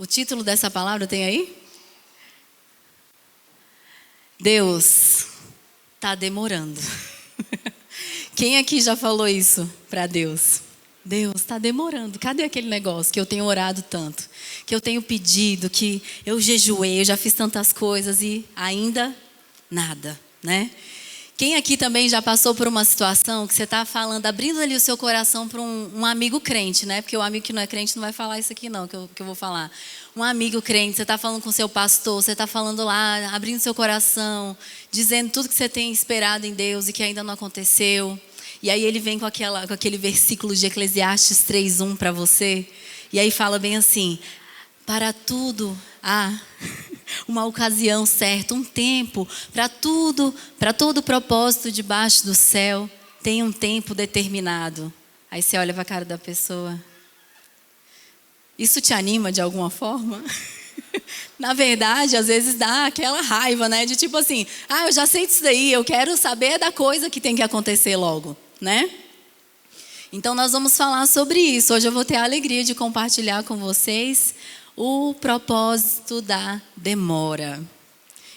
O título dessa palavra tem aí? Deus está demorando. Quem aqui já falou isso para Deus? Deus está demorando. Cadê aquele negócio que eu tenho orado tanto? Que eu tenho pedido, que eu jejuei, eu já fiz tantas coisas e ainda nada, né? Quem aqui também já passou por uma situação que você está falando, abrindo ali o seu coração para um amigo crente, né? Porque o amigo que não é crente não vai falar isso aqui não, que eu vou falar. Um amigo crente, você está falando com o seu pastor, você está falando lá, abrindo seu coração, dizendo tudo que você tem esperado em Deus e que ainda não aconteceu. E aí ele vem com aquele versículo de Eclesiastes 3:1 para você. E aí fala bem assim: para tudo há uma ocasião certa, um tempo, para todo propósito debaixo do céu, tem um tempo determinado. Aí você olha para a cara da pessoa. Isso te anima de alguma forma? Na verdade, às vezes dá aquela raiva, né? De tipo assim, eu já sei disso daí, eu quero saber da coisa que tem que acontecer logo, né? Então nós vamos falar sobre isso. Hoje eu vou ter a alegria de compartilhar com vocês o propósito da demora.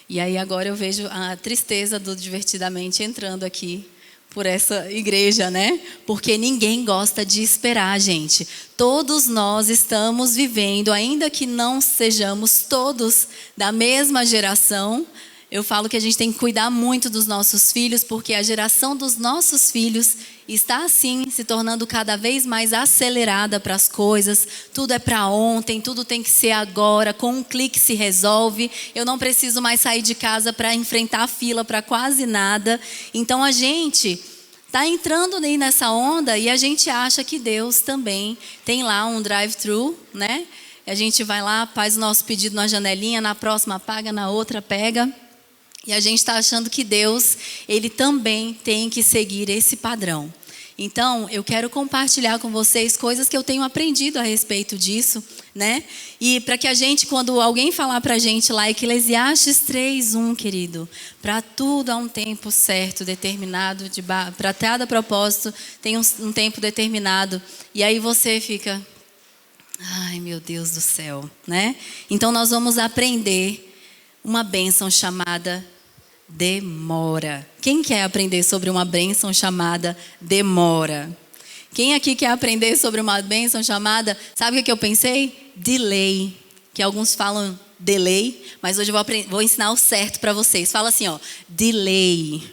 E aí agora eu vejo a tristeza do Divertidamente entrando aqui por essa igreja, né? Porque ninguém gosta de esperar, gente. Todos nós estamos vivendo, ainda que não sejamos todos da mesma geração. Eu falo que a gente tem que cuidar muito dos nossos filhos, porque a geração dos nossos filhos está assim, se tornando cada vez mais acelerada para as coisas. Tudo é para ontem, tudo tem que ser agora, com um clique se resolve. Eu não preciso mais sair de casa para enfrentar a fila para quase nada. Então a gente está entrando aí nessa onda e a gente acha que Deus também tem lá um drive-thru, né? A gente vai lá, faz o nosso pedido na janelinha, na próxima paga, na outra pega. E a gente está achando que Deus, Ele também tem que seguir esse padrão. Então, eu quero compartilhar com vocês coisas que eu tenho aprendido a respeito disso, né? E para que a gente, quando alguém falar para a gente lá, Eclesiastes 3:1, querido, para tudo há um tempo certo, determinado, para cada propósito tem um tempo determinado. E aí você fica, ai meu Deus do céu, né? Então nós vamos aprender uma bênção chamada demora. Quem quer aprender sobre uma bênção chamada demora? Quem aqui quer aprender sobre uma bênção chamada, sabe o que eu pensei? Delay. Que alguns falam delay, mas hoje eu vou ensinar o certo para vocês. Fala assim, ó, delay.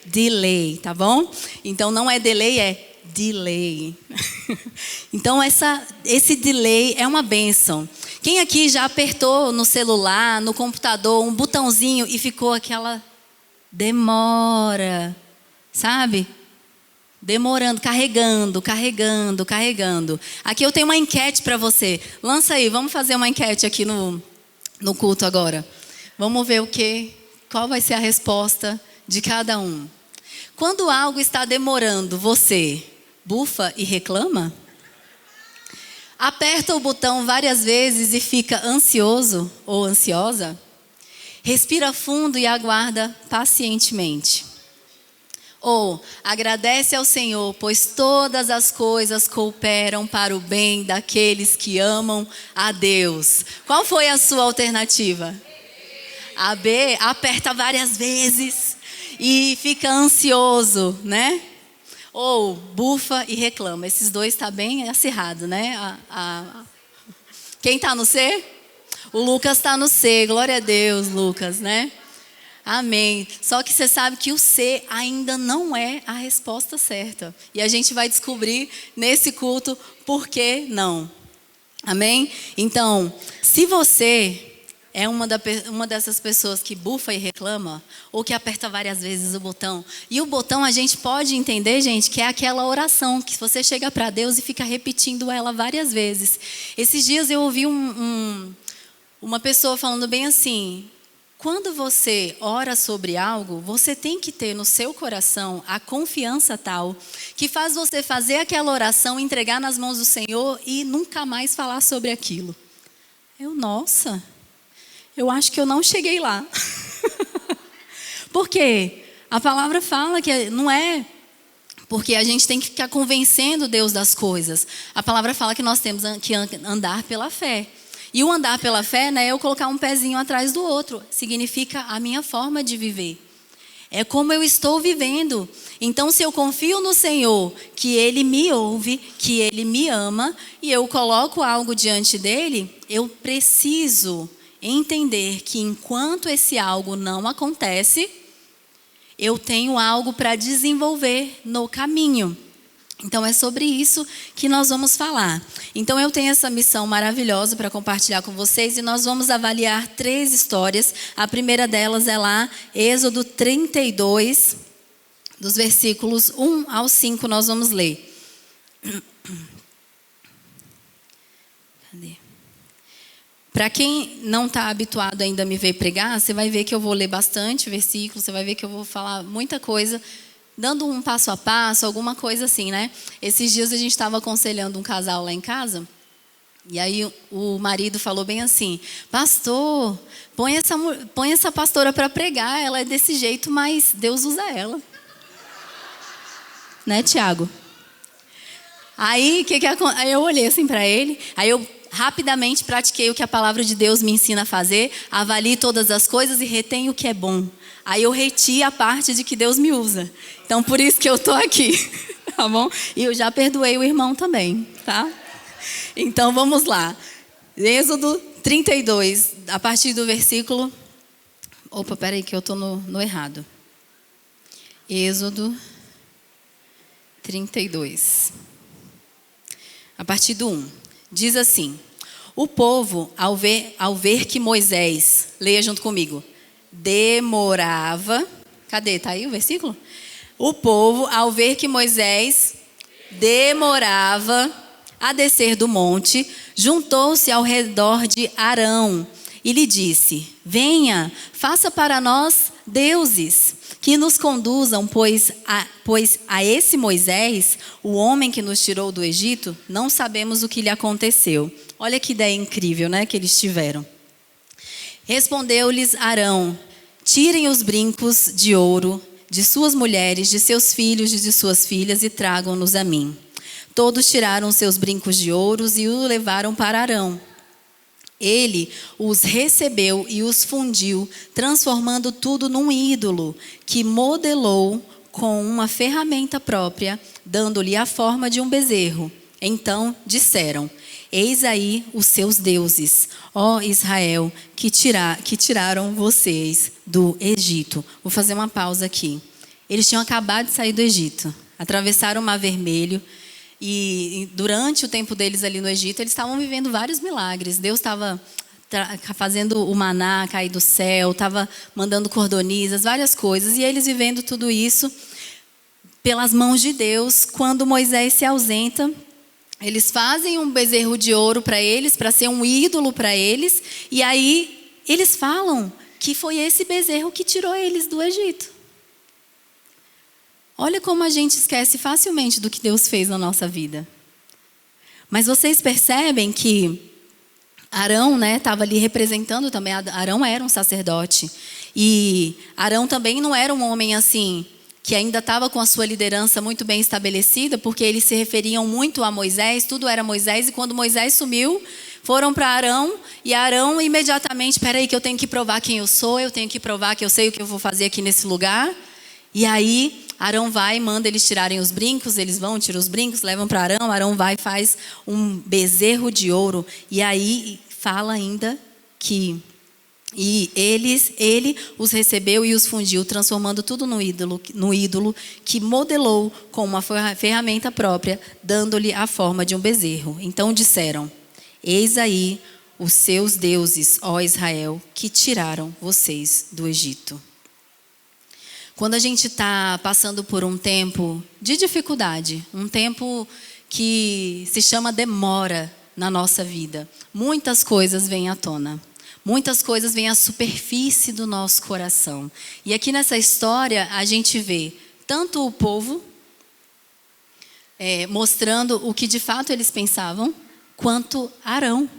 Delay, tá bom? Então não é delay, é delay. Então esse delay é uma bênção. Quem aqui já apertou no celular, no computador, um botãozinho e ficou aquela demora, sabe? Demorando, carregando. Aqui eu tenho uma enquete para você. Lança aí, vamos fazer uma enquete aqui no culto agora. Vamos ver qual vai ser a resposta de cada um. Quando algo está demorando, você bufa e reclama? Aperta o botão várias vezes e fica ansioso ou ansiosa? Respira fundo e aguarda pacientemente. Ou agradece ao Senhor, pois todas as coisas cooperam para o bem daqueles que amam a Deus. Qual foi a sua alternativa? A B, aperta várias vezes e fica ansioso, né? Ou bufa e reclama. Esses dois está bem acirrado, né? Quem está no C? O Lucas está no C. Glória a Deus, Lucas, né? Amém. Só que você sabe que o C ainda não é a resposta certa. E a gente vai descobrir nesse culto por que não. Amém? Então, se você é uma dessas pessoas que bufa e reclama, ou que aperta várias vezes o botão. E o botão a gente pode entender, gente, que é aquela oração que você chega para Deus e fica repetindo ela várias vezes. Esses dias eu ouvi uma pessoa falando bem assim: quando você ora sobre algo, você tem que ter no seu coração a confiança tal que faz você fazer aquela oração, entregar nas mãos do Senhor e nunca mais falar sobre aquilo. Nossa, eu acho que eu não cheguei lá. Por quê? A palavra fala que não é porque a gente tem que ficar convencendo Deus das coisas. A palavra fala que nós temos que andar pela fé. E o andar pela fé não é eu colocar um pezinho atrás do outro. Significa a minha forma de viver. É como eu estou vivendo. Então, se eu confio no Senhor, que Ele me ouve, que Ele me ama, e eu coloco algo diante dEle, eu preciso entender que enquanto esse algo não acontece, eu tenho algo para desenvolver no caminho. Então, é sobre isso que nós vamos falar. Então, eu tenho essa missão maravilhosa para compartilhar com vocês e nós vamos avaliar 3 histórias. A primeira delas é lá, Êxodo 32, dos versículos 1 ao 5, nós vamos ler. Cadê? Para quem não está habituado ainda a me ver pregar, você vai ver que eu vou ler bastante versículos, você vai ver que eu vou falar muita coisa, dando um passo a passo, alguma coisa assim, né? Esses dias a gente estava aconselhando um casal lá em casa, e aí o marido falou bem assim: pastor, põe essa pastora para pregar, ela é desse jeito, mas Deus usa ela. Né, Tiago? Aí, aí eu olhei assim para ele, aí eu rapidamente pratiquei o que a palavra de Deus me ensina a fazer, avalie todas as coisas e retém o que é bom. Aí eu reti a parte de que Deus me usa. Então, por isso que eu estou aqui, tá bom? E eu já perdoei o irmão também, tá? Então, vamos lá. Êxodo 32, a partir do versículo... Opa, peraí que eu estou no errado. Êxodo 32. A partir do 1. Diz assim: o povo, ao ver que Moisés, leia junto comigo, demorava. Cadê? Está aí o versículo? O povo, ao ver que Moisés demorava a descer do monte, juntou-se ao redor de Arão e lhe disse: venha, faça para nós deuses que nos conduzam, pois a esse Moisés, o homem que nos tirou do Egito, não sabemos o que lhe aconteceu. Olha que ideia incrível, né, que eles tiveram. Respondeu-lhes Arão: tirem os brincos de ouro de suas mulheres, de seus filhos e de suas filhas e tragam-nos a mim. Todos tiraram seus brincos de ouro e o levaram para Arão. Ele os recebeu e os fundiu, transformando tudo num ídolo, que modelou com uma ferramenta própria, dando-lhe a forma de um bezerro. Então disseram: eis aí os seus deuses, ó Israel, que tiraram vocês do Egito. Vou fazer uma pausa aqui. Eles tinham acabado de sair do Egito, atravessaram o Mar Vermelho. E durante o tempo deles ali no Egito, eles estavam vivendo vários milagres. Deus estava fazendo o maná cair do céu, estava mandando cordonizas, várias coisas. E eles vivendo tudo isso pelas mãos de Deus. Quando Moisés se ausenta, eles fazem um bezerro de ouro para eles, para ser um ídolo para eles. E aí eles falam que foi esse bezerro que tirou eles do Egito. Olha como a gente esquece facilmente do que Deus fez na nossa vida. Mas vocês percebem que Arão, né, estava ali representando também. Arão era um sacerdote. E Arão também não era um homem assim, que ainda estava com a sua liderança muito bem estabelecida, porque eles se referiam muito a Moisés, tudo era Moisés. E quando Moisés sumiu, foram para Arão, e Arão imediatamente: espera aí que eu tenho que provar quem eu sou, eu tenho que provar que eu sei o que eu vou fazer aqui nesse lugar. E aí Arão vai e manda eles tirarem os brincos, eles vão, tiram os brincos, levam para Arão, Arão vai e faz um bezerro de ouro. E aí fala ainda que ele os recebeu e os fundiu, transformando tudo no ídolo que modelou com uma ferramenta própria, dando-lhe a forma de um bezerro. Então disseram: eis aí os seus deuses, ó Israel, que tiraram vocês do Egito. Quando a gente está passando por um tempo de dificuldade, um tempo que se chama demora na nossa vida, muitas coisas vêm à tona. Muitas coisas vêm à superfície do nosso coração. E aqui nessa história a gente vê tanto o povo mostrando o que de fato eles pensavam, quanto Arão,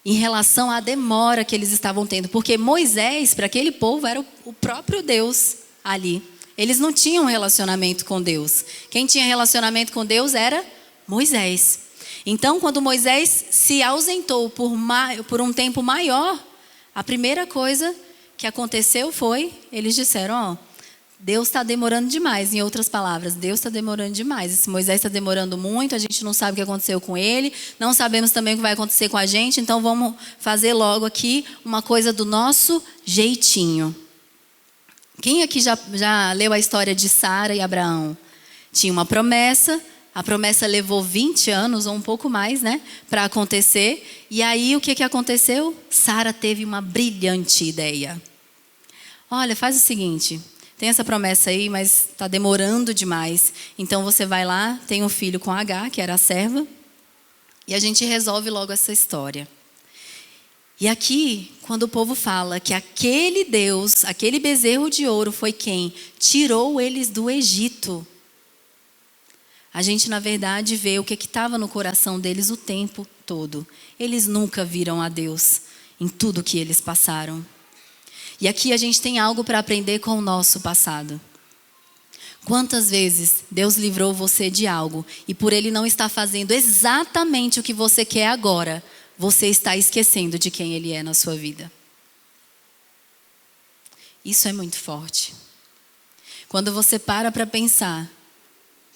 em relação à demora que eles estavam tendo. Porque Moisés, para aquele povo, era o próprio Deus ali. Eles não tinham relacionamento com Deus. Quem tinha relacionamento com Deus era Moisés. Então, quando Moisés se ausentou por um tempo maior, a primeira coisa que aconteceu foi, eles disseram, ó, Deus está demorando demais. Em outras palavras, Deus está demorando demais. Esse Moisés está demorando muito, a gente não sabe o que aconteceu com ele, não sabemos também o que vai acontecer com a gente, então vamos fazer logo aqui uma coisa do nosso jeitinho. Quem aqui já leu a história de Sara e Abraão? Tinha uma promessa, a promessa levou 20 anos ou um pouco mais, né, para acontecer. E aí o que aconteceu? Sara teve uma brilhante ideia. Olha, faz o seguinte, tem essa promessa aí, mas está demorando demais. Então você vai lá, tem um filho com Agar, que era a serva, e a gente resolve logo essa história. E aqui, quando o povo fala que aquele Deus, aquele bezerro de ouro foi quem tirou eles do Egito, a gente, na verdade, vê o que estava no coração deles o tempo todo. Eles nunca viram a Deus em tudo que eles passaram. E aqui a gente tem algo para aprender com o nosso passado. Quantas vezes Deus livrou você de algo e por Ele não estar fazendo exatamente o que você quer agora, você está esquecendo de quem Ele é na sua vida. Isso é muito forte. Quando você para pensar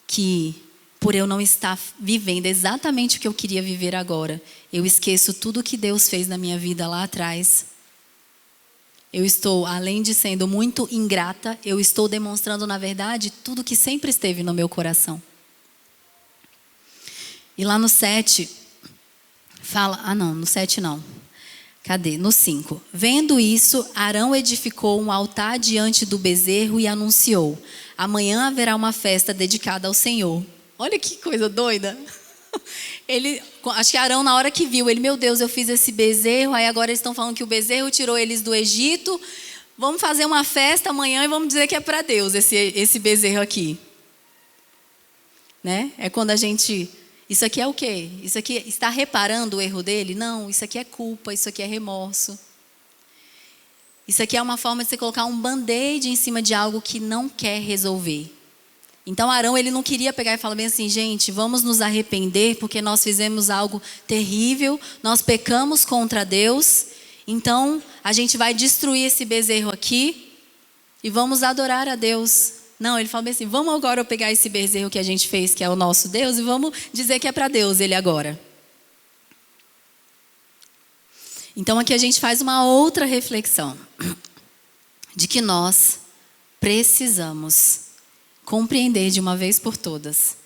que por eu não estar vivendo exatamente o que eu queria viver agora, eu esqueço tudo que Deus fez na minha vida lá atrás. Eu estou, além de sendo muito ingrata, eu estou demonstrando, na verdade, tudo que sempre esteve no meu coração. E lá no 7, fala... no 7 não. Cadê? No 5. Vendo isso, Arão edificou um altar diante do bezerro e anunciou: amanhã haverá uma festa dedicada ao Senhor. Olha que coisa doida. Acho que Arão, na hora que viu, meu Deus, eu fiz esse bezerro, aí agora eles estão falando que o bezerro tirou eles do Egito. Vamos fazer uma festa amanhã e vamos dizer que é para Deus esse bezerro aqui. Né? É quando a gente... Isso aqui é o quê? Isso aqui está reparando o erro dele? Não, isso aqui é culpa, isso aqui é remorso. Isso aqui é uma forma de você colocar um band-aid em cima de algo que não quer resolver. Então Arão, ele não queria pegar e falar bem assim, gente, vamos nos arrepender porque nós fizemos algo terrível, nós pecamos contra Deus, então a gente vai destruir esse bezerro aqui e vamos adorar a Deus. Não, ele fala bem assim, vamos agora pegar esse bezerro que a gente fez, que é o nosso Deus, e vamos dizer que é para Deus ele agora. Então aqui a gente faz uma outra reflexão, de que nós precisamos compreender de uma vez por todas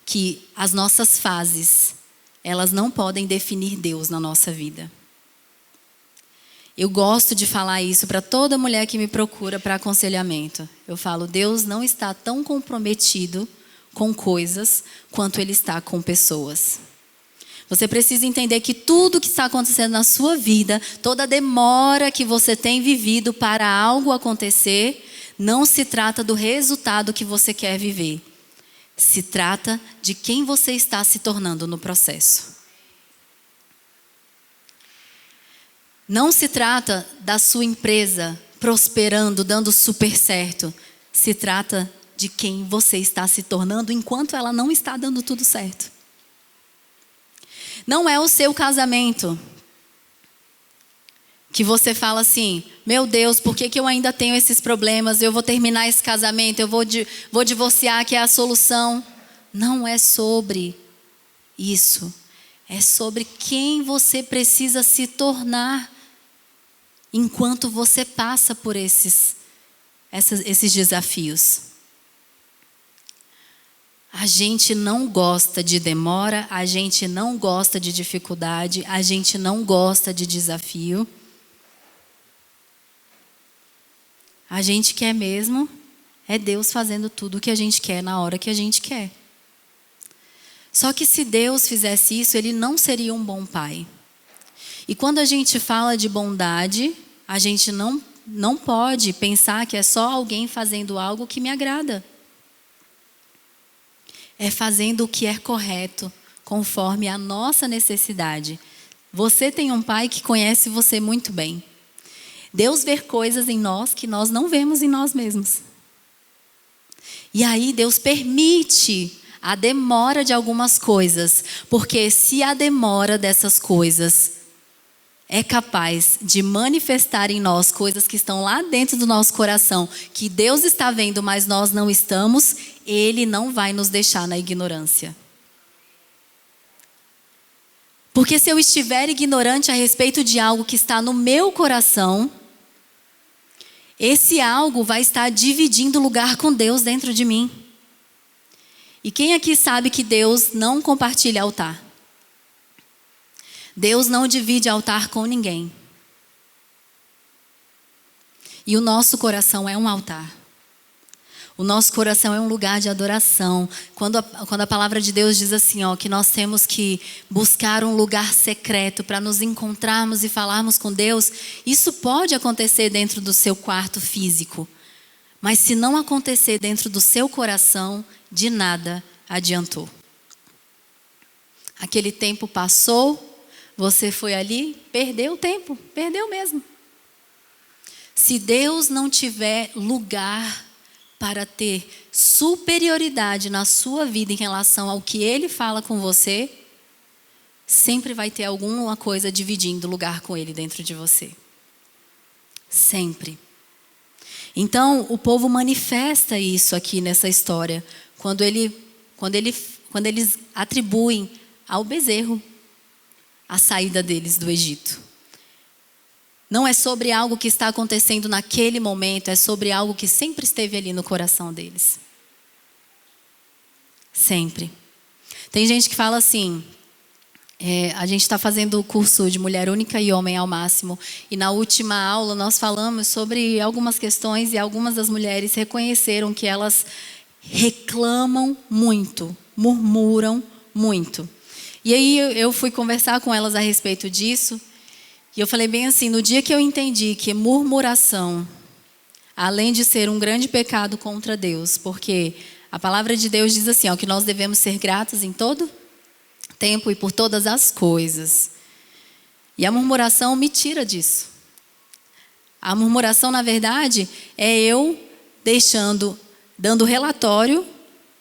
que as nossas fases, elas não podem definir Deus na nossa vida. Eu gosto de falar isso para toda mulher que me procura para aconselhamento. Eu falo, Deus não está tão comprometido com coisas quanto Ele está com pessoas. Você precisa entender que tudo que está acontecendo na sua vida, toda demora que você tem vivido para algo acontecer, não se trata do resultado que você quer viver. Se trata de quem você está se tornando no processo. Não se trata da sua empresa prosperando, dando super certo. Se trata de quem você está se tornando enquanto ela não está dando tudo certo. Não é o seu casamento que você fala assim, meu Deus, por que eu ainda tenho esses problemas? Eu vou terminar esse casamento, eu vou divorciar, que é a solução. Não é sobre isso. É sobre quem você precisa se tornar enquanto você passa por esses desafios. A gente não gosta de demora, a gente não gosta de dificuldade, a gente não gosta de desafio. A gente quer mesmo é Deus fazendo tudo o que a gente quer na hora que a gente quer. Só que se Deus fizesse isso, Ele não seria um bom pai. E quando a gente fala de bondade, a gente não pode pensar que é só alguém fazendo algo que me agrada. É fazendo o que é correto, conforme a nossa necessidade. Você tem um pai que conhece você muito bem. Deus vê coisas em nós que nós não vemos em nós mesmos. E aí Deus permite a demora de algumas coisas, porque se a demora dessas coisas é capaz de manifestar em nós coisas que estão lá dentro do nosso coração, que Deus está vendo, mas nós não estamos, Ele não vai nos deixar na ignorância. Porque se eu estiver ignorante a respeito de algo que está no meu coração, esse algo vai estar dividindo lugar com Deus dentro de mim. E quem aqui sabe que Deus não compartilha altar? Deus não divide altar com ninguém. E o nosso coração é um altar. O nosso coração é um lugar de adoração. Quando a palavra de Deus diz assim, que nós temos que buscar um lugar secreto para nos encontrarmos e falarmos com Deus, isso pode acontecer dentro do seu quarto físico. Mas se não acontecer dentro do seu coração, de nada adiantou. Aquele tempo passou, você foi ali, perdeu o tempo, perdeu mesmo. Se Deus não tiver lugar para ter superioridade na sua vida em relação ao que Ele fala com você, sempre vai ter alguma coisa dividindo lugar com Ele dentro de você. Sempre. Então, o povo manifesta isso aqui nessa história, quando eles atribuem ao bezerro a saída deles do Egito. Não é sobre algo que está acontecendo naquele momento, é sobre algo que sempre esteve ali no coração deles. Sempre. Tem gente que fala assim, a gente está fazendo o curso de Mulher Única e Homem ao Máximo, e na última aula nós falamos sobre algumas questões e algumas das mulheres reconheceram que elas reclamam muito, murmuram muito. E aí eu fui conversar com elas a respeito disso, e eu falei bem assim, no dia que eu entendi que murmuração, além de ser um grande pecado contra Deus, porque a palavra de Deus diz assim, que nós devemos ser gratos em todo tempo e por todas as coisas. E a murmuração me tira disso. A murmuração, na verdade, é eu dando relatório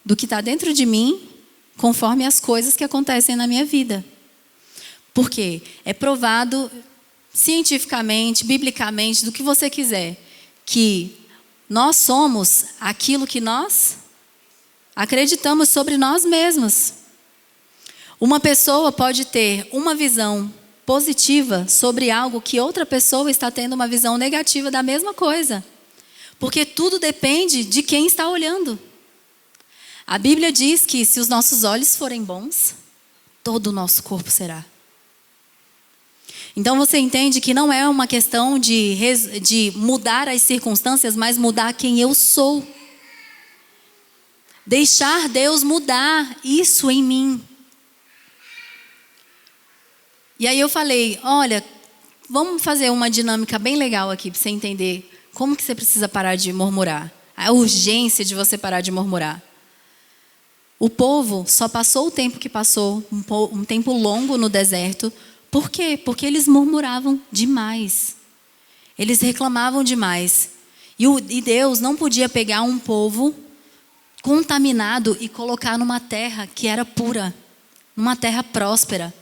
do que está dentro de mim, conforme as coisas que acontecem na minha vida. Por quê? É provado cientificamente, biblicamente, do que você quiser, que nós somos aquilo que nós acreditamos sobre nós mesmos. Uma pessoa pode ter uma visão positiva sobre algo que outra pessoa está tendo uma visão negativa da mesma coisa. Porque tudo depende de quem está olhando. A Bíblia diz que se os nossos olhos forem bons, todo o nosso corpo será. Então você entende que não é uma questão de mudar as circunstâncias, mas mudar quem eu sou. Deixar Deus mudar isso em mim. E aí eu falei, olha, vamos fazer uma dinâmica bem legal aqui para você entender como que você precisa parar de murmurar. A urgência de você parar de murmurar. O povo só passou o tempo que passou, um tempo longo no deserto. Por quê? Porque eles murmuravam demais. Eles reclamavam demais. E Deus não podia pegar um povo contaminado e colocar numa terra que era pura, numa terra próspera.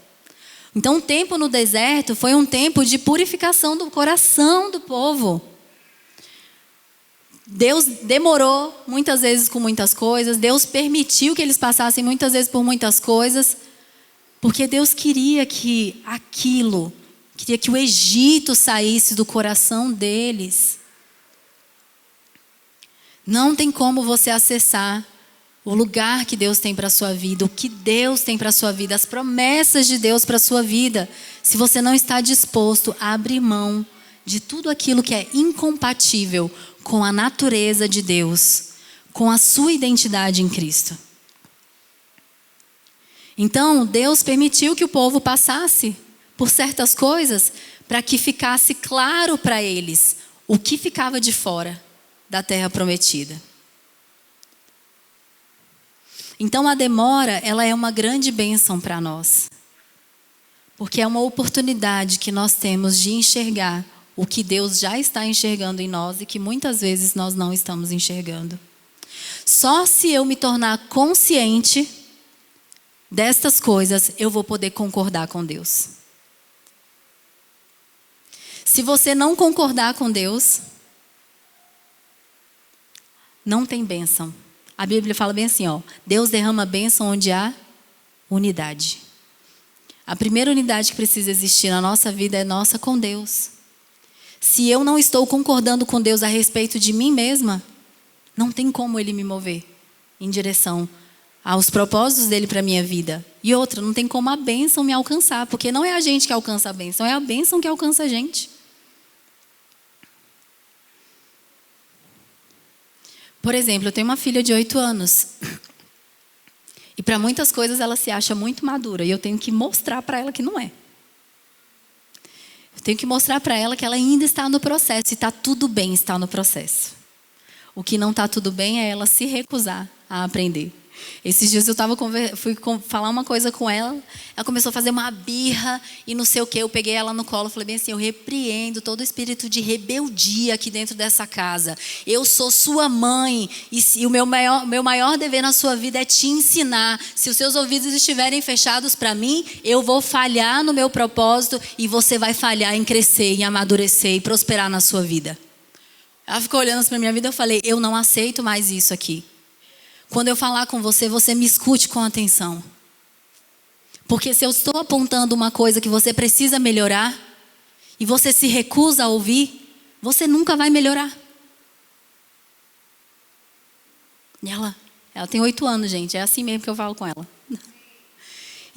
Então o tempo no deserto foi um tempo de purificação do coração do povo. Deus demorou muitas vezes com muitas coisas. Deus permitiu que eles passassem muitas vezes por muitas coisas. Porque Deus queria que o Egito saísse do coração deles. Não tem como você acessar o lugar que Deus tem para a sua vida, o que Deus tem para a sua vida, as promessas de Deus para a sua vida, se você não está disposto a abrir mão de tudo aquilo que é incompatível com a natureza de Deus, com a sua identidade em Cristo. Então, Deus permitiu que o povo passasse por certas coisas para que ficasse claro para eles o que ficava de fora da terra prometida. Então, a demora, ela é uma grande bênção para nós. Porque é uma oportunidade que nós temos de enxergar o que Deus já está enxergando em nós e que muitas vezes nós não estamos enxergando. Só se eu me tornar consciente destas coisas, eu vou poder concordar com Deus. Se você não concordar com Deus, não tem bênção. A Bíblia fala bem assim, ó, Deus derrama bênção onde há unidade. A primeira unidade que precisa existir na nossa vida é nossa com Deus. Se eu não estou concordando com Deus a respeito de mim mesma, não tem como Ele me mover em direção aos propósitos dele para a minha vida. E outra, não tem como a bênção me alcançar, porque não é a gente que alcança a bênção, é a bênção que alcança a gente. Por exemplo, eu tenho uma filha de 8 anos. E para muitas coisas ela se acha muito madura. E eu tenho que mostrar para ela que não é. Eu tenho que mostrar para ela que ela ainda está no processo. E está tudo bem estar no processo. O que não está tudo bem é ela se recusar a aprender. Esses dias eu fui falar uma coisa com ela. Ela começou a fazer uma birra e não sei o que. Eu peguei ela no colo e falei bem assim, eu repreendo todo o espírito de rebeldia aqui dentro dessa casa. Eu sou sua mãe e o meu maior dever na sua vida é te ensinar. Se os seus ouvidos estiverem fechados para mim, eu vou falhar no meu propósito e você vai falhar em crescer, em amadurecer e prosperar na sua vida. Ela ficou olhando para a minha vida e eu falei, eu não aceito mais isso aqui. Quando eu falar com você, você me escute com atenção. Porque se eu estou apontando uma coisa que você precisa melhorar, e você se recusa a ouvir, você nunca vai melhorar. E ela tem 8 anos, gente, é assim mesmo que eu falo com ela.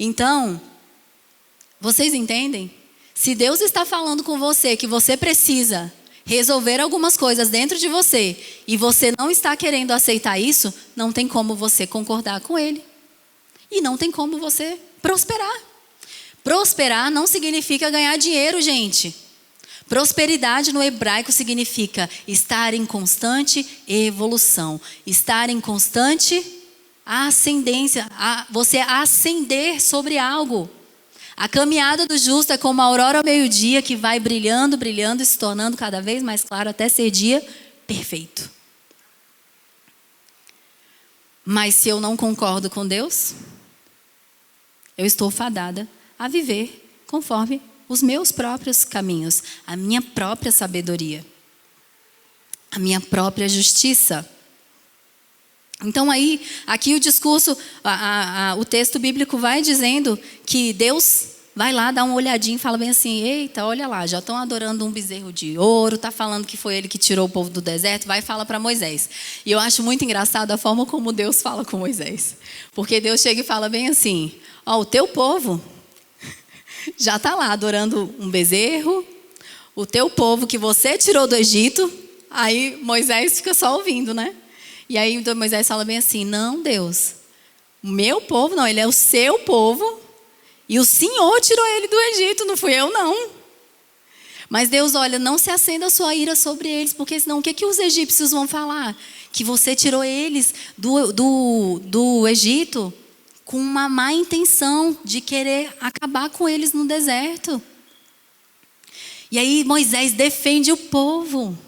Então, vocês entendem? Se Deus está falando com você que você precisa resolver algumas coisas dentro de você e você não está querendo aceitar isso, não tem como você concordar com Ele. E não tem como você prosperar. Prosperar não significa ganhar dinheiro, gente. Prosperidade no hebraico significa estar em constante evolução. Estar em constante ascendência. Você ascender sobre algo. A caminhada do justo é como a aurora ao meio-dia que vai brilhando, brilhando e se tornando cada vez mais claro até ser dia perfeito. Mas se eu não concordo com Deus, eu estou fadada a viver conforme os meus próprios caminhos, a minha própria sabedoria, a minha própria justiça. Então aí, aqui o discurso, o texto bíblico vai dizendo que Deus vai lá, dá uma olhadinha e fala bem assim, eita, olha lá, já estão adorando um bezerro de ouro, está falando que foi ele que tirou o povo do deserto, vai e fala para Moisés. E eu acho muito engraçado a forma como Deus fala com Moisés. Porque Deus chega e fala bem assim, ó, o teu povo já está lá adorando um bezerro, o teu povo que você tirou do Egito, aí Moisés fica só ouvindo, né? E aí Moisés fala bem assim, não, Deus, o meu povo não, ele é o seu povo e o Senhor tirou ele do Egito, não fui eu não. Mas Deus, olha, não se acenda a sua ira sobre eles, porque senão o que os egípcios vão falar? Que você tirou eles do Egito com uma má intenção de querer acabar com eles no deserto. E aí Moisés defende o povo.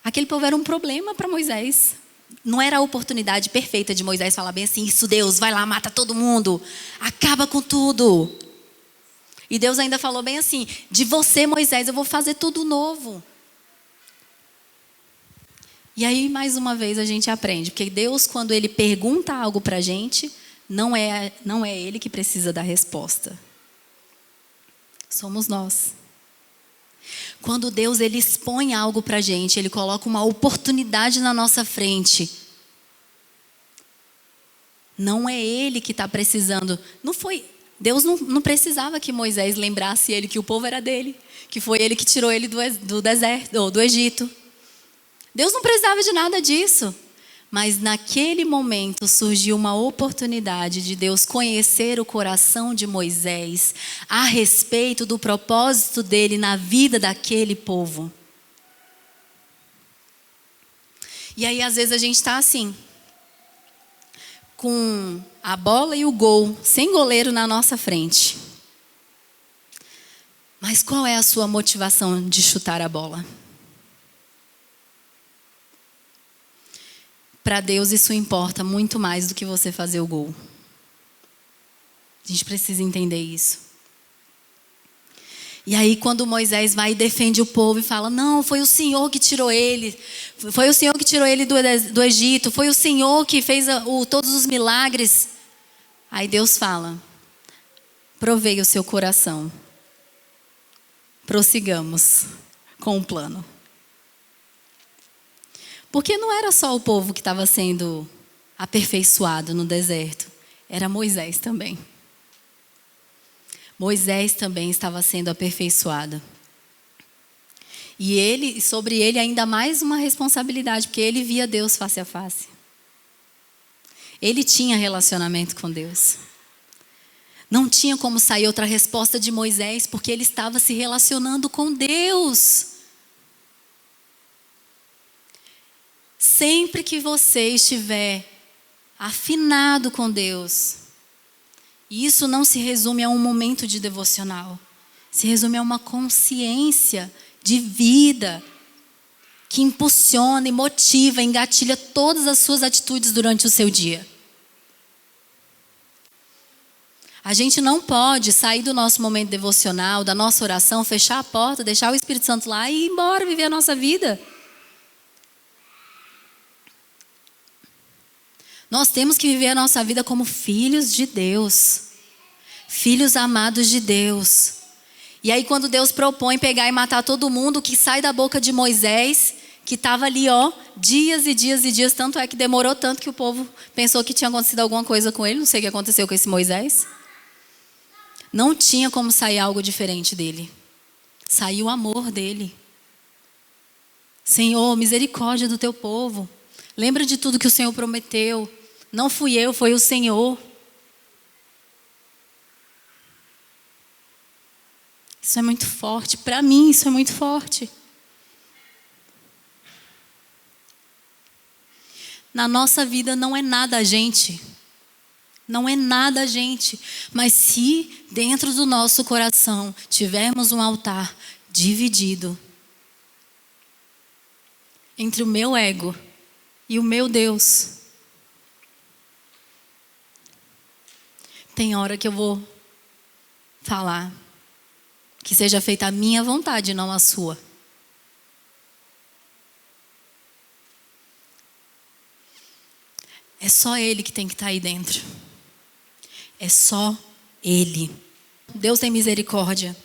Aquele povo era um problema para Moisés. Não era a oportunidade perfeita de Moisés falar bem assim, isso Deus, vai lá, mata todo mundo, acaba com tudo. E Deus ainda falou bem assim, de você Moisés eu vou fazer tudo novo. E aí mais uma vez a gente aprende, porque Deus quando Ele pergunta algo para a gente, não é Ele que precisa da resposta. Somos nós. Quando Deus ele expõe algo para a gente, Ele coloca uma oportunidade na nossa frente. Não é Ele que está precisando. Deus não precisava que Moisés lembrasse ele que o povo era dele. Que foi ele que tirou ele do deserto, ou do Egito. Deus não precisava de nada disso. Mas naquele momento surgiu uma oportunidade de Deus conhecer o coração de Moisés a respeito do propósito dele na vida daquele povo. E aí às vezes a gente está assim, com a bola e o gol, sem goleiro na nossa frente. Mas qual é a sua motivação de chutar a bola? para Deus isso importa muito mais do que você fazer o gol. A gente precisa entender isso. E aí quando Moisés vai e defende o povo e fala, não, foi o Senhor que tirou ele. Foi o Senhor que tirou ele do Egito. Foi o Senhor que fez todos os milagres. Aí Deus fala, provei o seu coração. Prossigamos com o plano. Porque não era só o povo que estava sendo aperfeiçoado no deserto. Era Moisés também. Moisés também estava sendo aperfeiçoado. E sobre ele ainda mais uma responsabilidade, porque ele via Deus face a face. Ele tinha relacionamento com Deus. Não tinha como sair outra resposta de Moisés, porque ele estava se relacionando com Deus. Sempre que você estiver afinado com Deus, e isso não se resume a um momento de devocional, se resume a uma consciência de vida que impulsiona e motiva, engatilha todas as suas atitudes durante o seu dia. A gente não pode sair do nosso momento devocional, da nossa oração, fechar a porta, deixar o Espírito Santo lá e ir embora viver a nossa vida. Nós temos que viver a nossa vida como filhos de Deus. Filhos amados de Deus. E aí quando Deus propõe pegar e matar todo mundo, o que sai da boca de Moisés, que estava ali, dias e dias e dias, tanto é que demorou tanto que o povo pensou que tinha acontecido alguma coisa com ele, não sei o que aconteceu com esse Moisés. Não tinha como sair algo diferente dele. Saiu o amor dele. Senhor, misericórdia do teu povo. Lembra de tudo que o Senhor prometeu. Não fui eu, foi o Senhor. Isso é muito forte. Para mim, isso é muito forte. Na nossa vida não é nada a gente. Não é nada a gente. Mas se dentro do nosso coração tivermos um altar dividido entre o meu ego e o meu Deus, tem hora que eu vou falar que seja feita a minha vontade, não a sua. É só Ele que tem que estar aí dentro. É só Ele. Deus tem misericórdia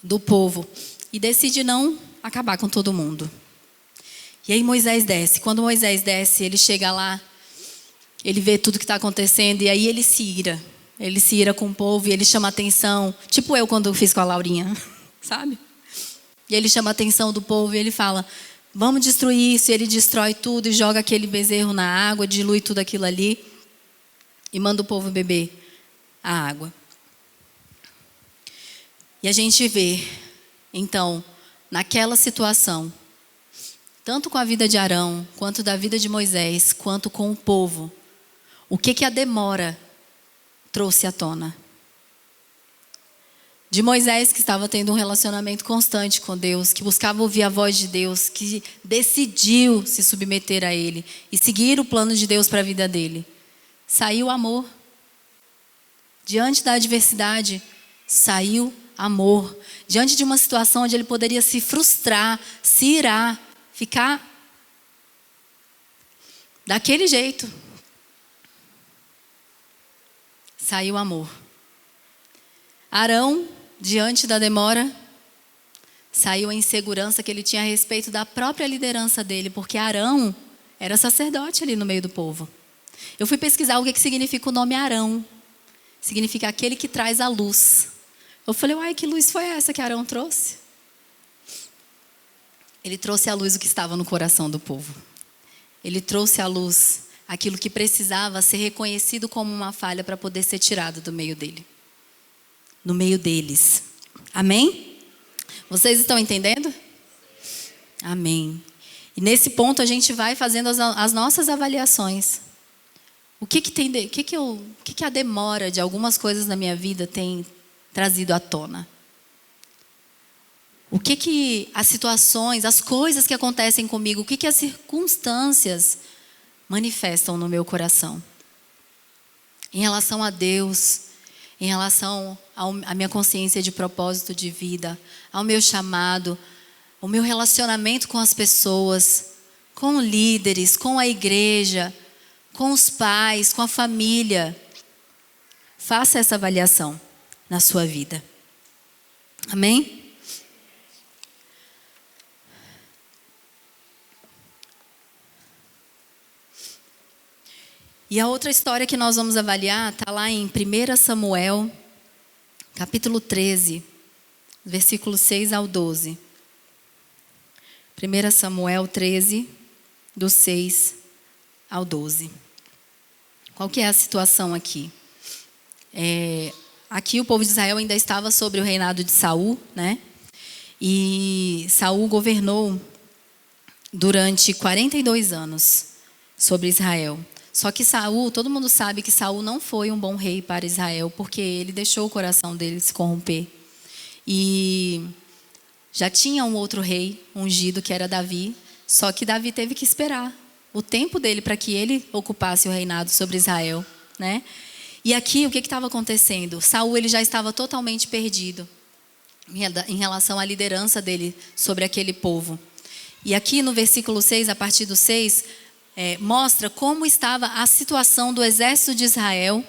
do povo e decide não acabar com todo mundo. E aí Moisés desce. Quando Moisés desce, ele chega lá, ele vê tudo que está acontecendo e aí ele se ira. Ele se ira com o povo e ele chama a atenção. Tipo eu quando fiz com a Laurinha, sabe? E ele chama a atenção do povo e ele fala, vamos destruir isso. E ele destrói tudo e joga aquele bezerro na água, dilui tudo aquilo ali e manda o povo beber a água. E a gente vê, então, naquela situação, tanto com a vida de Arão, quanto da vida de Moisés, quanto com o povo, o que a demora trouxe à tona? De Moisés, que estava tendo um relacionamento constante com Deus, que buscava ouvir a voz de Deus, que decidiu se submeter a Ele e seguir o plano de Deus para a vida dele. Saiu amor. Diante da adversidade, saiu amor. Diante de uma situação onde ele poderia se frustrar, se irar, ficar daquele jeito, saiu amor. Arão, diante da demora, saiu a insegurança que ele tinha a respeito da própria liderança dele, porque Arão era sacerdote ali no meio do povo. Eu fui pesquisar o que significa o nome Arão. Significa aquele que traz a luz. Eu falei, uai, que luz foi essa que Arão trouxe? Ele trouxe à luz o que estava no coração do povo. Ele trouxe à luz aquilo que precisava ser reconhecido como uma falha para poder ser tirado do meio dele. No meio deles. Amém? Vocês estão entendendo? Amém. E nesse ponto a gente vai fazendo as nossas avaliações. O que a demora de algumas coisas na minha vida tem trazido à tona? O que as situações, as coisas que acontecem comigo, o que as circunstâncias manifestam no meu coração. Em relação a Deus, em relação à minha consciência de propósito de vida, ao meu chamado, o meu relacionamento com as pessoas, com líderes, com a igreja, com os pais, com a família. Faça essa avaliação na sua vida. Amém? E a outra história que nós vamos avaliar está lá em 1 Samuel, capítulo 13, versículo 6 ao 12. 1 Samuel 13, do 6 ao 12. Qual que é a situação aqui? Aqui o povo de Israel ainda estava sobre o reinado de Saul, né? E Saul governou durante 42 anos sobre Israel. Só que Saul, todo mundo sabe que Saul não foi um bom rei para Israel, porque ele deixou o coração dele se corromper. E já tinha um outro rei ungido, que era Davi, só que Davi teve que esperar o tempo dele para que ele ocupasse o reinado sobre Israel, né? E aqui o que estava acontecendo? Saul ele já estava totalmente perdido em relação à liderança dele sobre aquele povo. E aqui no versículo 6, a partir do 6, mostra como estava a situação do exército de Israel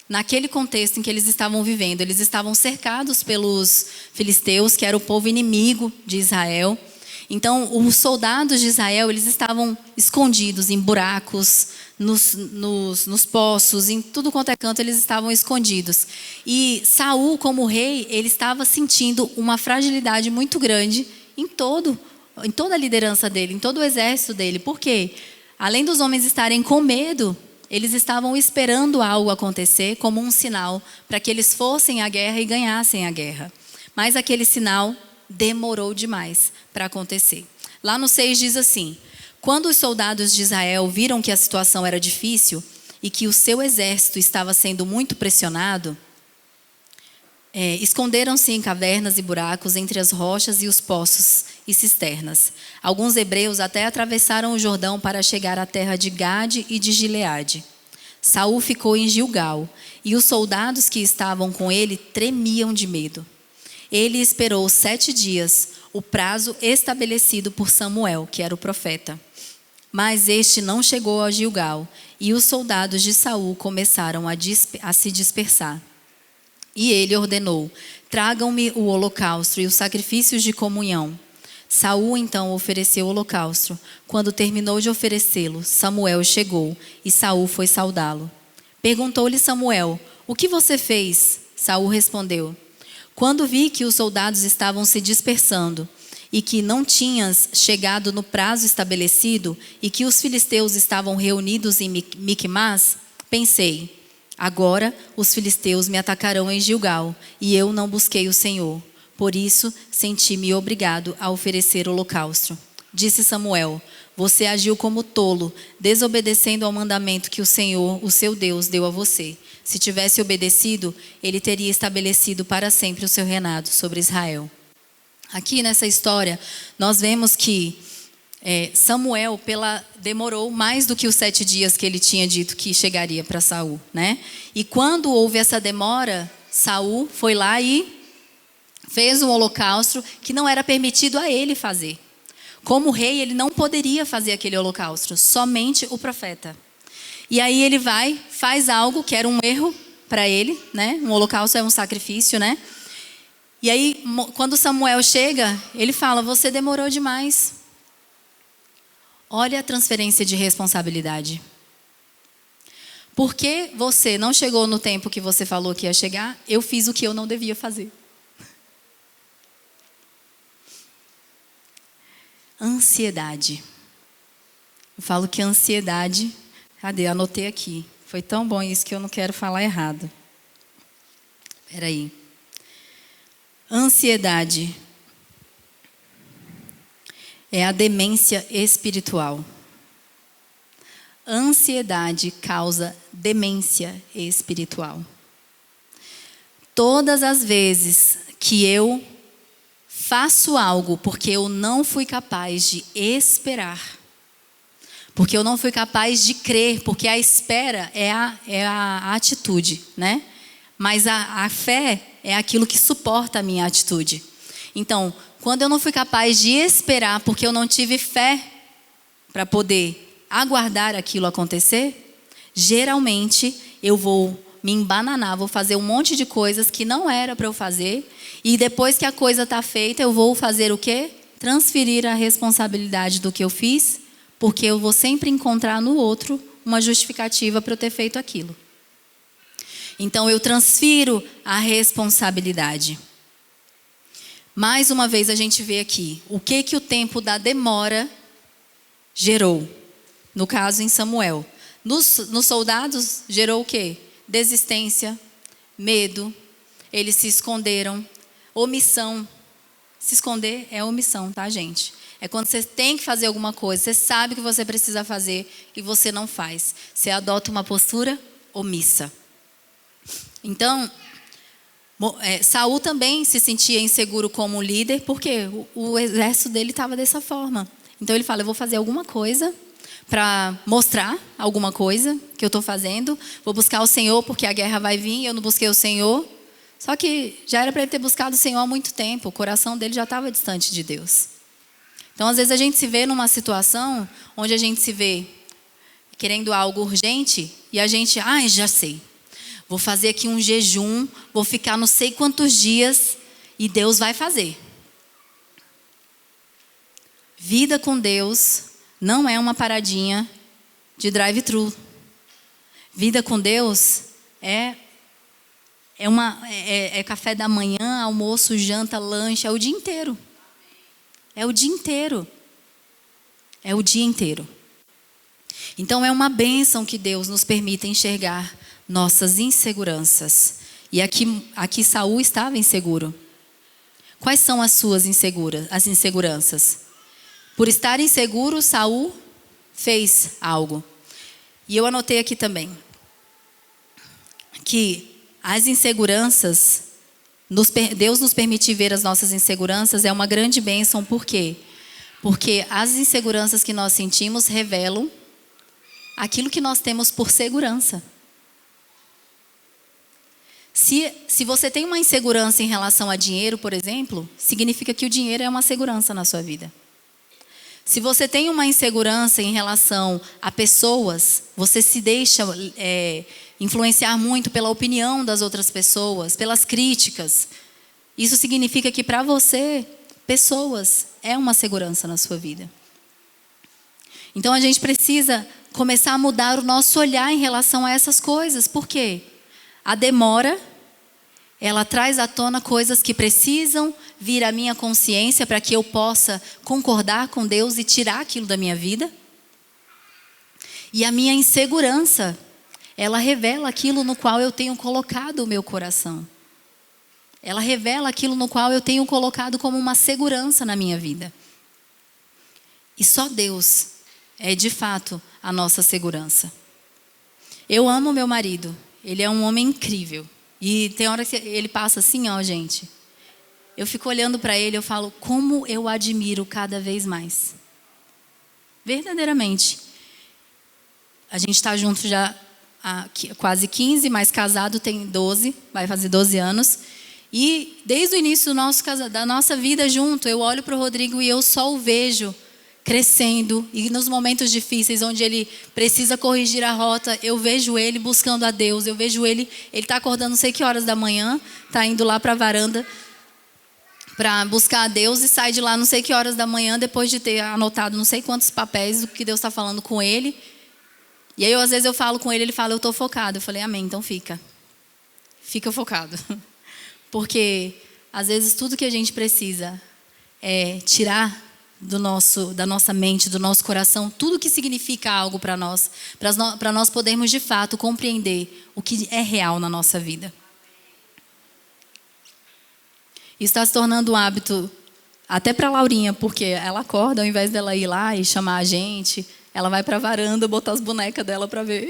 naquele contexto em que eles estavam vivendo. Eles estavam cercados pelos filisteus, que era o povo inimigo de Israel. Então, os soldados de Israel, eles estavam escondidos em buracos, nos poços, em tudo quanto é canto, eles estavam escondidos. E Saul, como rei, ele estava sentindo uma fragilidade muito grande em toda a liderança dele, em todo o exército dele. Por quê? Além dos homens estarem com medo, eles estavam esperando algo acontecer como um sinal para que eles fossem à guerra e ganhassem a guerra. Mas aquele sinal demorou demais para acontecer. Lá no 6 diz assim: quando os soldados de Israel viram que a situação era difícil e que o seu exército estava sendo muito pressionado, esconderam-se em cavernas e buracos entre as rochas e os poços e cisternas. Alguns hebreus até atravessaram o Jordão para chegar à terra de Gade e de Gileade. Saul ficou em Gilgal, e os soldados que estavam com ele tremiam de medo. Ele esperou 7 dias, o prazo estabelecido por Samuel, que era o profeta. Mas este não chegou a Gilgal, e os soldados de Saul começaram a se dispersar. E ele ordenou: tragam-me o holocausto e os sacrifícios de comunhão. Saul então ofereceu o holocausto. Quando terminou de oferecê-lo, Samuel chegou e Saul foi saudá-lo. Perguntou-lhe Samuel: o que você fez? Saul respondeu: quando vi que os soldados estavam se dispersando e que não tinhas chegado no prazo estabelecido e que os filisteus estavam reunidos em Miquimás, pensei: agora os filisteus me atacarão em Gilgal, e eu não busquei o Senhor. Por isso, senti-me obrigado a oferecer o holocausto. Disse Samuel: você agiu como tolo, desobedecendo ao mandamento que o Senhor, o seu Deus, deu a você. Se tivesse obedecido, ele teria estabelecido para sempre o seu reinado sobre Israel. Aqui nessa história, nós vemos que Samuel demorou mais do que os 7 dias que ele tinha dito que chegaria para Saul, né? E quando houve essa demora, Saul foi lá e fez um holocausto que não era permitido a ele fazer. Como rei, ele não poderia fazer aquele holocausto, somente o profeta. E aí ele faz algo que era um erro para ele, né? Um holocausto é um sacrifício, né? E aí, quando Samuel chega, ele fala: você demorou demais. Olha a transferência de responsabilidade. Porque você não chegou no tempo que você falou que ia chegar, eu fiz o que eu não devia fazer. Ansiedade. Eu falo que ansiedade... Cadê? Anotei aqui. Foi tão bom isso que eu não quero falar errado. Espera aí. Ansiedade é a demência espiritual. Ansiedade causa demência espiritual. Todas as vezes que eu faço algo porque eu não fui capaz de esperar, Porque eu não fui capaz de crer, porque a espera é a atitude, né? Mas a fé é aquilo que suporta a minha atitude. Então, quando eu não fui capaz de esperar, porque eu não tive fé para poder aguardar aquilo acontecer, geralmente eu vou me embananar, vou fazer um monte de coisas que não era para eu fazer, e depois que a coisa está feita, eu vou fazer o quê? Transferir a responsabilidade do que eu fiz, porque eu vou sempre encontrar no outro uma justificativa para eu ter feito aquilo. Então eu transfiro a responsabilidade. Mais uma vez a gente vê aqui o que o tempo da demora gerou. No caso em Samuel. Nos soldados gerou o quê? Desistência, medo, eles se esconderam, omissão. Se esconder é omissão, tá, gente? É quando você tem que fazer alguma coisa, você sabe que você precisa fazer e você não faz. Você adota uma postura omissa. Então, Saul também se sentia inseguro como líder, porque o exército dele estava dessa forma. Então ele fala, eu vou fazer alguma coisa para mostrar alguma coisa que eu estou fazendo. Vou buscar o Senhor, porque a guerra vai vir, eu não busquei o Senhor. Só que já era para ele ter buscado o Senhor há muito tempo, o coração dele já estava distante de Deus. Então, às vezes, a gente se vê numa situação onde a gente se vê querendo algo urgente e a gente, já sei. Vou fazer aqui um jejum, vou ficar não sei quantos dias e Deus vai fazer. Vida com Deus não é uma paradinha de drive-thru. Vida com Deus é café da manhã, almoço, janta, lanche, é o dia inteiro. É o dia inteiro. É o dia inteiro. Então é uma bênção que Deus nos permita enxergar nossas inseguranças. E aqui Saul estava inseguro. Quais são as suas inseguranças? Por estar inseguro, Saul fez algo. E eu anotei aqui também que as inseguranças, Deus nos permitir ver as nossas inseguranças é uma grande bênção. Por quê? Porque as inseguranças que nós sentimos revelam aquilo que nós temos por segurança. Se você tem uma insegurança em relação a dinheiro, por exemplo, significa que o dinheiro é uma segurança na sua vida. Se você tem uma insegurança em relação a pessoas, você se deixa influenciar muito pela opinião das outras pessoas, pelas críticas. Isso significa que para você, pessoas é uma segurança na sua vida. Então a gente precisa começar a mudar o nosso olhar em relação a essas coisas. Por quê? A demora, ela traz à tona coisas que precisam vir à minha consciência para que eu possa concordar com Deus e tirar aquilo da minha vida. E a minha insegurança, ela revela aquilo no qual eu tenho colocado o meu coração. Ela revela aquilo no qual eu tenho colocado como uma segurança na minha vida. E só Deus é de fato a nossa segurança. Eu amo meu marido. Ele é um homem incrível. E tem hora que ele passa assim, gente. Eu fico olhando para ele, eu falo, como eu admiro cada vez mais. Verdadeiramente. A gente está junto já há quase 15, mas casado tem 12, vai fazer 12 anos. E desde o início da nossa vida junto, eu olho para o Rodrigo e eu só o vejo crescendo. E nos momentos difíceis, onde ele precisa corrigir a rota, eu vejo ele buscando a Deus. Eu vejo ele está acordando não sei que horas da manhã, está indo lá para a varanda para buscar a Deus e sai de lá não sei que horas da manhã, depois de ter anotado não sei quantos papéis do que Deus está falando com ele. E aí, às vezes, eu falo com ele, ele fala, eu estou focado. Eu falei, amém, então fica. Fica focado. Porque, às vezes, tudo que a gente precisa é tirar da nossa mente, do nosso coração, tudo que significa algo para nós podermos, de fato, compreender o que é real na nossa vida. Isso está se tornando um hábito até para a Laurinha, porque ela acorda, ao invés dela ir lá e chamar a gente, ela vai para a varanda botar as bonecas dela para ver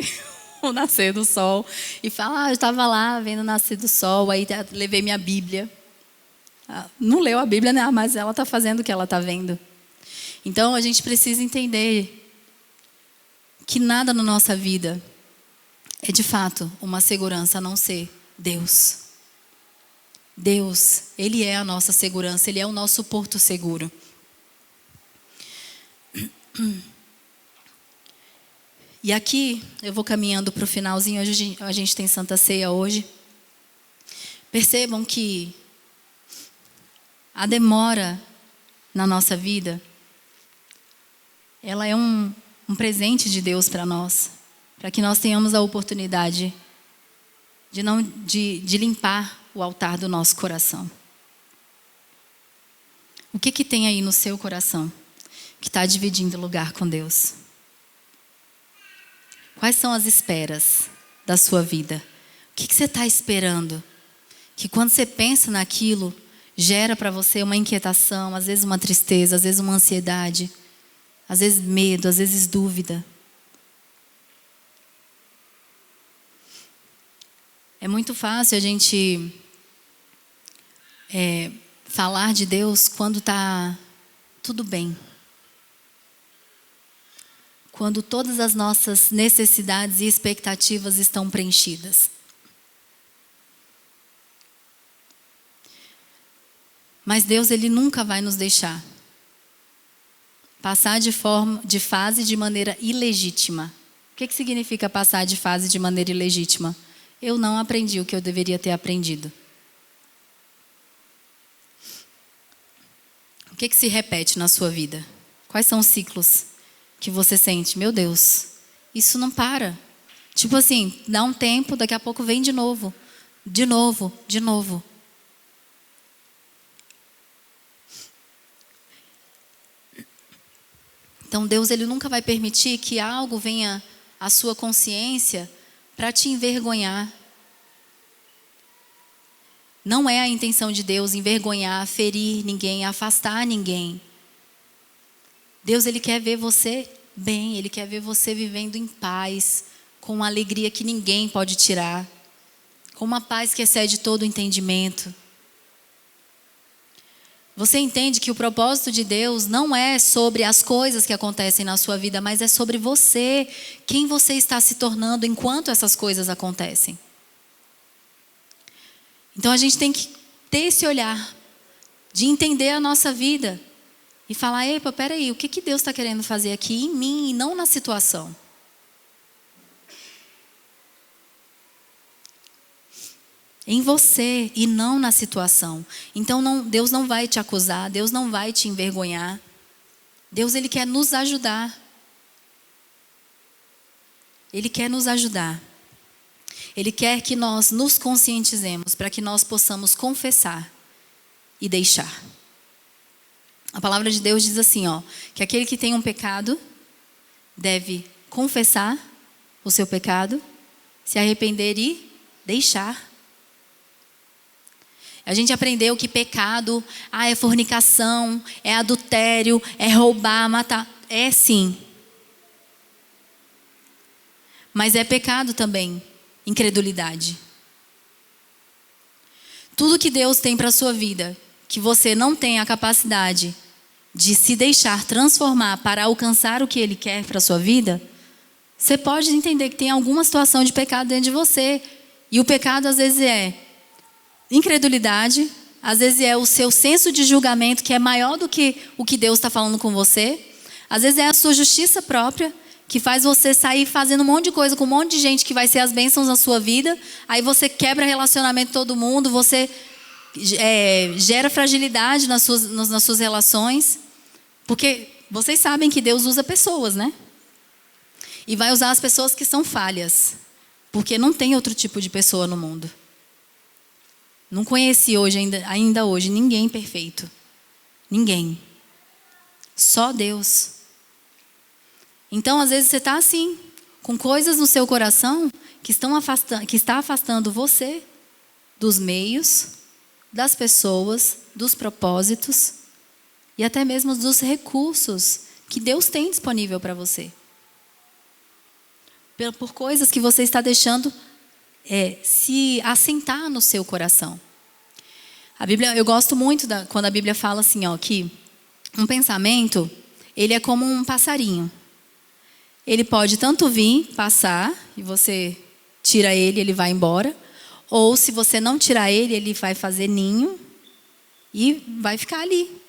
o nascer do sol. E fala, eu estava lá vendo o nascer do sol, aí levei minha Bíblia. Não leu a Bíblia, né? Mas ela está fazendo o que ela está vendo. Então, a gente precisa entender que nada na nossa vida é de fato uma segurança a não ser Deus. Deus, Ele é a nossa segurança, Ele é o nosso porto seguro. E aqui, eu vou caminhando para o finalzinho, hoje a gente tem Santa Ceia hoje. Percebam que a demora na nossa vida, ela é um presente de Deus para nós, para que nós tenhamos a oportunidade de limpar o altar do nosso coração. O que tem aí no seu coração que está dividindo lugar com Deus? Quais são as esperas da sua vida? O que você está esperando? Que quando você pensa naquilo, gera para você uma inquietação, às vezes uma tristeza, às vezes uma ansiedade, às vezes medo, às vezes dúvida. É muito fácil a gente falar de Deus quando está tudo bem. Quando todas as nossas necessidades e expectativas estão preenchidas. Mas Deus, Ele nunca vai nos deixar passar de fase de maneira ilegítima. O que significa passar de fase de maneira ilegítima? Eu não aprendi o que eu deveria ter aprendido. O que se repete na sua vida? Quais são os ciclos que você sente? Meu Deus, isso não para. Tipo assim, dá um tempo, daqui a pouco vem de novo. De novo, de novo. Então Deus, Ele nunca vai permitir que algo venha à sua consciência para te envergonhar. Não é a intenção de Deus envergonhar, ferir ninguém, afastar ninguém. Deus, Ele quer ver você bem, Ele quer ver você vivendo em paz, com uma alegria que ninguém pode tirar, com uma paz que excede todo o entendimento. Você entende que o propósito de Deus não é sobre as coisas que acontecem na sua vida, mas é sobre você, quem você está se tornando enquanto essas coisas acontecem. Então a gente tem que ter esse olhar de entender a nossa vida e falar, epa, peraí, o que Deus está querendo fazer aqui em mim e não na situação? Em você e não na situação. Então Deus não vai te acusar, Deus não vai te envergonhar. Deus, Ele quer nos ajudar. Ele quer nos ajudar. Ele quer que nós nos conscientizemos para que nós possamos confessar e deixar. A palavra de Deus diz assim, que aquele que tem um pecado deve confessar o seu pecado, se arrepender e deixar. A gente aprendeu que pecado, é fornicação, é adultério, é roubar, matar. É sim. Mas é pecado também, incredulidade. Tudo que Deus tem para a sua vida, que você não tem a capacidade de se deixar transformar para alcançar o que Ele quer para a sua vida, você pode entender que tem alguma situação de pecado dentro de você. E o pecado às vezes é incredulidade, às vezes é o seu senso de julgamento que é maior do que o que Deus está falando com você. Às vezes é a sua justiça própria que faz você sair fazendo um monte de coisa com um monte de gente que vai ser as bênçãos na sua vida. Aí você quebra relacionamento de todo mundo, você gera fragilidade nas suas relações. Porque vocês sabem que Deus usa pessoas, né? E vai usar as pessoas que são falhas. Porque não tem outro tipo de pessoa no mundo. Não conheci ainda hoje ninguém perfeito. Ninguém. Só Deus. Então, às vezes você está assim, com coisas no seu coração que está afastando você dos meios, das pessoas, dos propósitos e até mesmo dos recursos que Deus tem disponível para você. Por coisas que você está deixando se assentar no seu coração. Eu gosto muito quando a Bíblia fala assim, que um pensamento, ele é como um passarinho. ele pode tanto vir, passar, e você tira ele, ele vai embora. Ou se você não tirar ele, ele vai fazer ninho e vai ficar ali.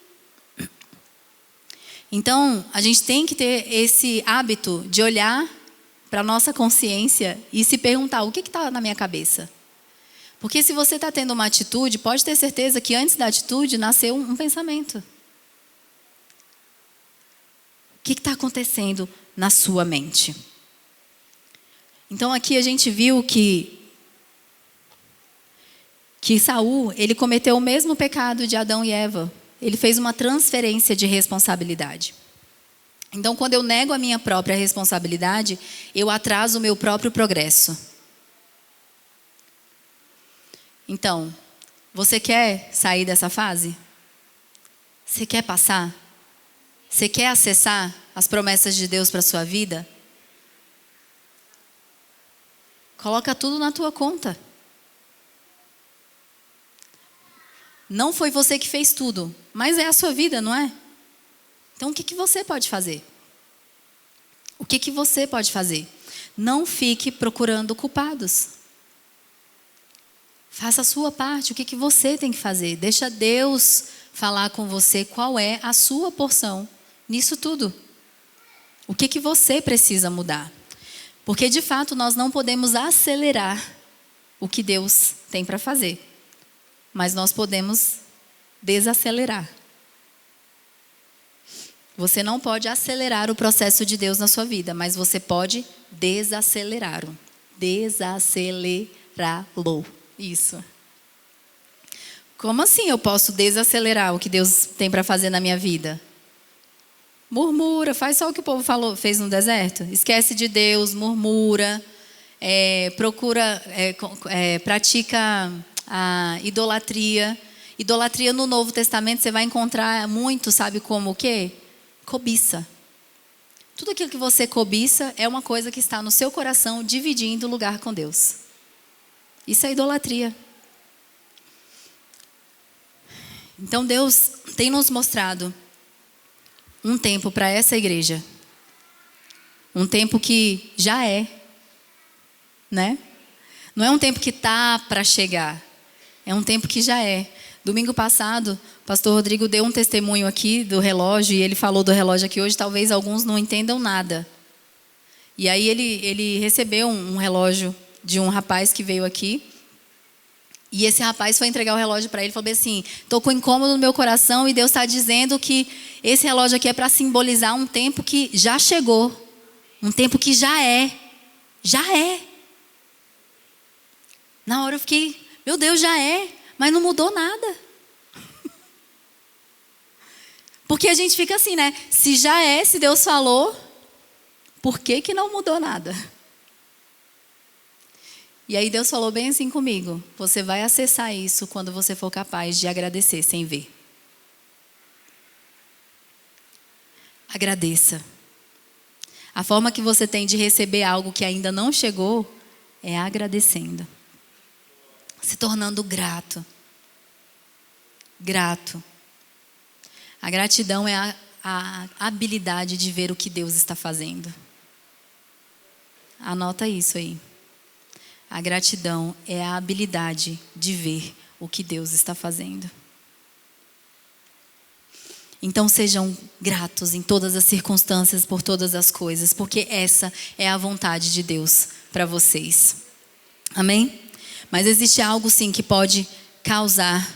Então, a gente tem que ter esse hábito de olhar para a nossa consciência e se perguntar, o que está na minha cabeça? Porque se você está tendo uma atitude, pode ter certeza que antes da atitude nasceu um pensamento. O que está acontecendo na sua mente? Então aqui a gente viu que Saul, ele cometeu o mesmo pecado de Adão e Eva. Ele fez uma transferência de responsabilidade. Então, quando eu nego a minha própria responsabilidade, eu atraso o meu próprio progresso. Então, você quer sair dessa fase? Você quer passar? Você quer acessar as promessas de Deus para a sua vida? Coloca tudo na tua conta. Não foi você que fez tudo, mas é a sua vida, não é? Então, o que você pode fazer? O que você pode fazer? Não fique procurando culpados. Faça a sua parte, o que você tem que fazer. Deixa Deus falar com você qual é a sua porção nisso tudo. O que você precisa mudar? Porque, de fato, nós não podemos acelerar o que Deus tem para fazer. Mas nós podemos desacelerar. Você não pode acelerar o processo de Deus na sua vida, mas você pode desacelerá-lo. Desacelerá-lo. Isso. Como assim eu posso desacelerar o que Deus tem para fazer na minha vida? Murmura, faz só o que o povo fez no deserto. Esquece de Deus, murmura, pratica a idolatria. Idolatria no Novo Testamento você vai encontrar muito, sabe como o quê? Cobiça. Tudo aquilo que você cobiça é uma coisa que está no seu coração dividindo o lugar com Deus. Isso é idolatria. Então Deus tem nos mostrado um tempo para essa igreja. Um tempo que já é, né? Não é um tempo que está para chegar. É um tempo que já é. Domingo passado, o pastor Rodrigo deu um testemunho aqui do relógio, e ele falou do relógio aqui hoje, talvez alguns não entendam nada. E aí ele recebeu um relógio de um rapaz que veio aqui, e esse rapaz foi entregar o relógio para ele e falou assim, estou com incômodo no meu coração e Deus está dizendo que esse relógio aqui é para simbolizar um tempo que já chegou, um tempo que já é. Na hora eu fiquei, meu Deus, já é, mas não mudou nada. Porque a gente fica assim, né? Se já é, se Deus falou, por que não mudou nada? E aí Deus falou bem assim comigo, você vai acessar isso quando você for capaz de agradecer sem ver. Agradeça. A forma que você tem de receber algo que ainda não chegou é agradecendo. Se tornando grato. Grato. A gratidão é a habilidade de ver o que Deus está fazendo. Anota isso aí. A gratidão é a habilidade de ver o que Deus está fazendo. Então sejam gratos em todas as circunstâncias, por todas as coisas, porque essa é a vontade de Deus para vocês. Amém? Mas existe algo sim que pode causar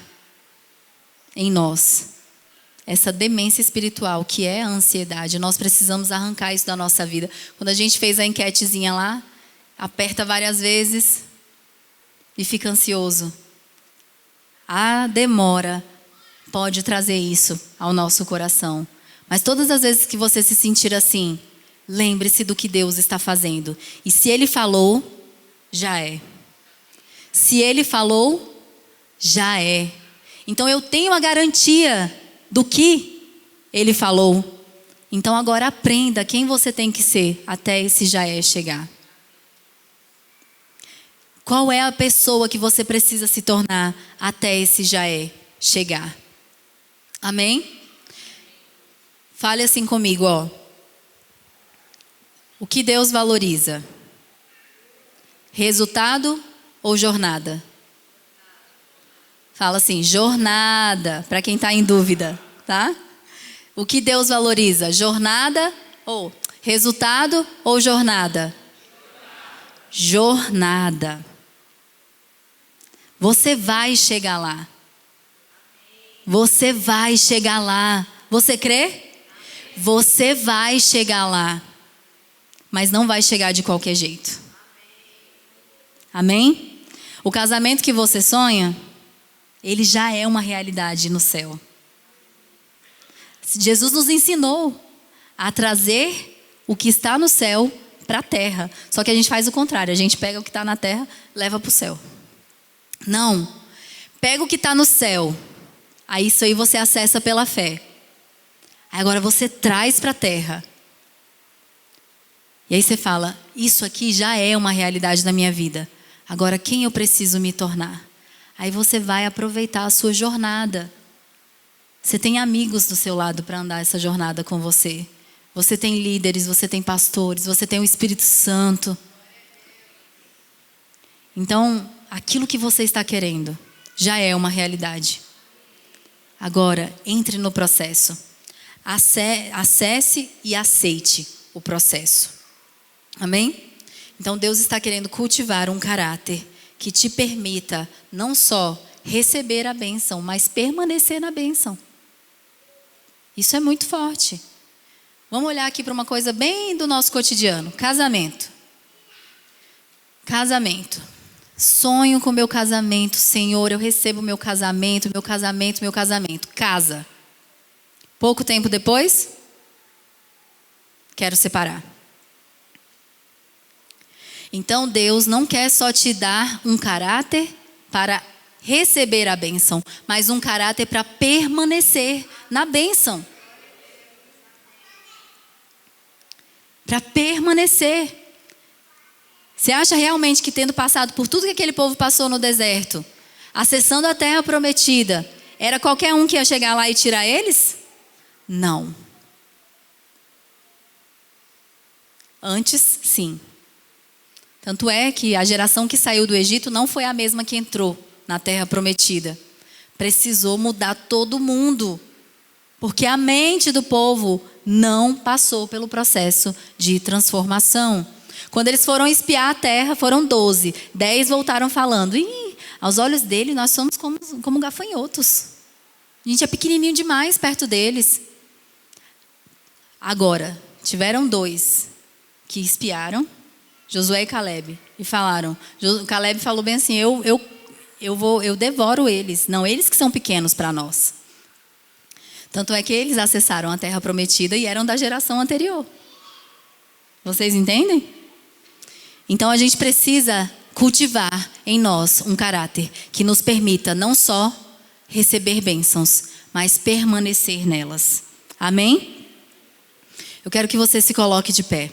em nós essa demência espiritual, que é a ansiedade. Nós precisamos arrancar isso da nossa vida. Quando a gente fez a enquetezinha lá, aperta várias vezes e fica ansioso. A demora pode trazer isso ao nosso coração. Mas todas as vezes que você se sentir assim, lembre-se do que Deus está fazendo. E se Ele falou, já é. Se Ele falou, já é. Então eu tenho a garantia do que Ele falou. Então agora aprenda quem você tem que ser até esse já é chegar. Qual é a pessoa que você precisa se tornar até esse já é chegar? Amém? Fale assim comigo, ó. O que Deus valoriza? Resultado ou jornada? Fala assim, jornada, para quem está em dúvida, tá? O que Deus valoriza? Jornada ou resultado ou jornada? Jornada. Você vai chegar lá. Você vai chegar lá. Você crê? Você vai chegar lá. Mas não vai chegar de qualquer jeito. Amém? O casamento que você sonha, ele já é uma realidade no céu. Jesus nos ensinou a trazer o que está no céu para a terra. Só que a gente faz o contrário. A gente pega o que está na terra, leva para o céu. Não. Pega o que está no céu. Aí isso aí você acessa pela fé. Aí agora você traz para a terra. E aí você fala, isso aqui já é uma realidade da minha vida. Agora quem eu preciso me tornar? Aí você vai aproveitar a sua jornada. Você tem amigos do seu lado para andar essa jornada com você. Você tem líderes, você tem pastores, você tem o Espírito Santo. Então, aquilo que você está querendo já é uma realidade. Agora, entre no processo. Acesse e aceite o processo. Amém? Então, Deus está querendo cultivar um caráter que te permita não só receber a bênção, mas permanecer na bênção. Isso é muito forte. Vamos olhar aqui para uma coisa bem do nosso cotidiano. Casamento. Casamento. Sonho com meu casamento, Senhor, eu recebo meu casamento, meu casamento, meu casamento. Casa. Pouco tempo depois, quero separar. Então Deus não quer só te dar um caráter para receber a bênção, mas um caráter para permanecer na bênção. Para permanecer. Você acha realmente que tendo passado por tudo que aquele povo passou no deserto, acessando a terra prometida, era qualquer um que ia chegar lá e tirar eles? Não. Antes, sim. Tanto é que a geração que saiu do Egito não foi a mesma que entrou na terra prometida. Precisou mudar todo mundo. Porque a mente do povo não passou pelo processo de transformação. Quando eles foram espiar a terra, foram 12. 10 voltaram falando, aos olhos dele nós somos como gafanhotos. A gente é pequenininho demais perto deles. Agora, tiveram 2 que espiaram, Josué e Caleb, e falaram. Caleb falou bem assim, eu devoro eles, não eles que são pequenos para nós. Tanto é que eles acessaram a terra prometida e eram da geração anterior. Vocês entendem? Então a gente precisa cultivar em nós um caráter que nos permita não só receber bênçãos, mas permanecer nelas. Amém? Eu quero que você se coloque de pé.